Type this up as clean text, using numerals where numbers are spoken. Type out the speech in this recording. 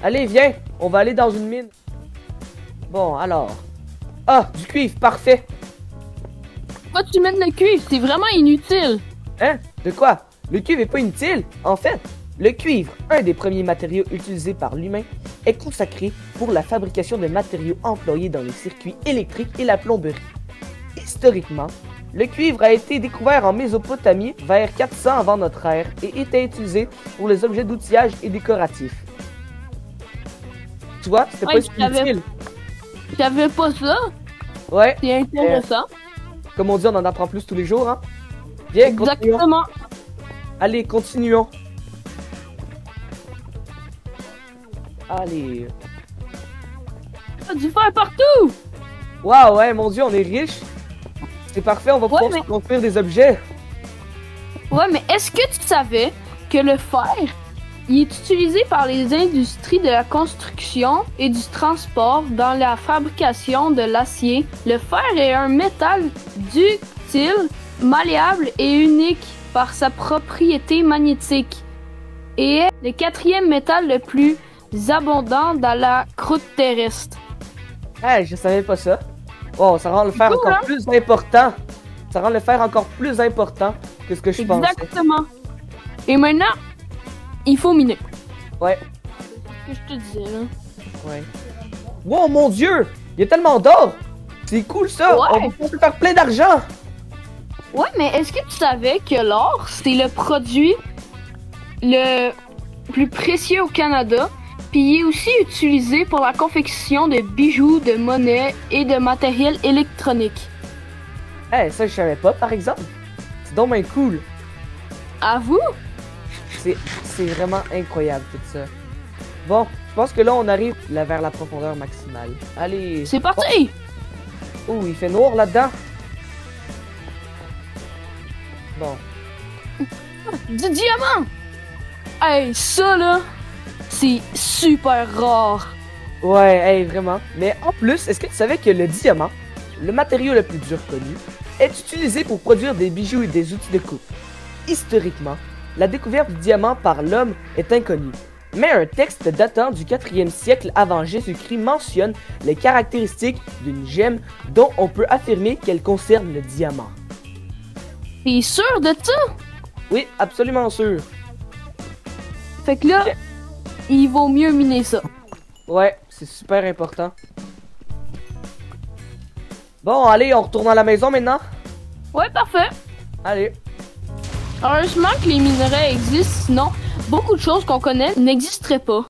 Allez, viens, on va aller dans une mine. Bon, alors. Ah, du cuivre, parfait. Pourquoi tu mets le cuivre? C'est vraiment inutile. Hein? De quoi? Le cuivre est pas inutile. En fait, le cuivre, un des premiers matériaux utilisés par l'humain, est consacré pour la fabrication de matériaux employés dans les circuits électriques et la plomberie. Historiquement, le cuivre a été découvert en Mésopotamie vers 400 avant notre ère et était utilisé pour les objets d'outillage et décoratifs. Tu vois, c'était pas si inutile. J'avais pas ça. Ouais. C'est intéressant. Comme on dit, on en apprend plus tous les jours, hein? Viens, continuons. Exactement. Allez, continuons. Allez. Du fer partout. Waouh, ouais, mon Dieu, on est riche. C'est parfait, on va pouvoir se construire des objets. Ouais, mais est-ce que tu savais que le fer, il est utilisé par les industries de la construction et du transport dans la fabrication de l'acier? Le fer est un métal ductile, malléable et unique par sa propriété magnétique et est le quatrième métal le plus abondant dans la croûte terrestre. Hey, je savais pas ça. Bon, ça rend le fer encore plus important. Ça rend le fer encore plus important que ce que je pensais. Exactement. Et maintenant, il faut miner. Ouais. C'est ce que je te disais, là. Ouais. Wow, mon Dieu! Il y a tellement d'or! C'est cool, ça! Ouais. On va pouvoir faire plein d'argent! Ouais, mais est-ce que tu savais que l'or, c'est le produit le plus précieux au Canada? Puis il est aussi utilisé pour la confection de bijoux, de monnaies et de matériel électronique. Hey, ça, je savais pas, par exemple. C'est donc bien cool. À vous? C'est vraiment incroyable, tout ça. Bon, je pense que là, on arrive vers la profondeur maximale. Allez. C'est parti! Oh, il fait noir là-dedans. Bon. Du diamant! Hey, ça, là, c'est super rare. Ouais, hey, vraiment. Mais en plus, est-ce que tu savais que le diamant, le matériau le plus dur connu, est utilisé pour produire des bijoux et des outils de coupe? Historiquement, la découverte du diamant par l'homme est inconnue, mais un texte datant du 4e siècle avant Jésus-Christ mentionne les caractéristiques d'une gemme dont on peut affirmer qu'elle concerne le diamant. T'es sûr de ça? Oui, absolument sûr. Fait que là, il vaut mieux miner ça. Ouais, c'est super important. Bon, allez, on retourne à la maison maintenant? Ouais, parfait. Allez. Heureusement que les minerais existent, sinon beaucoup de choses qu'on connaît n'existeraient pas.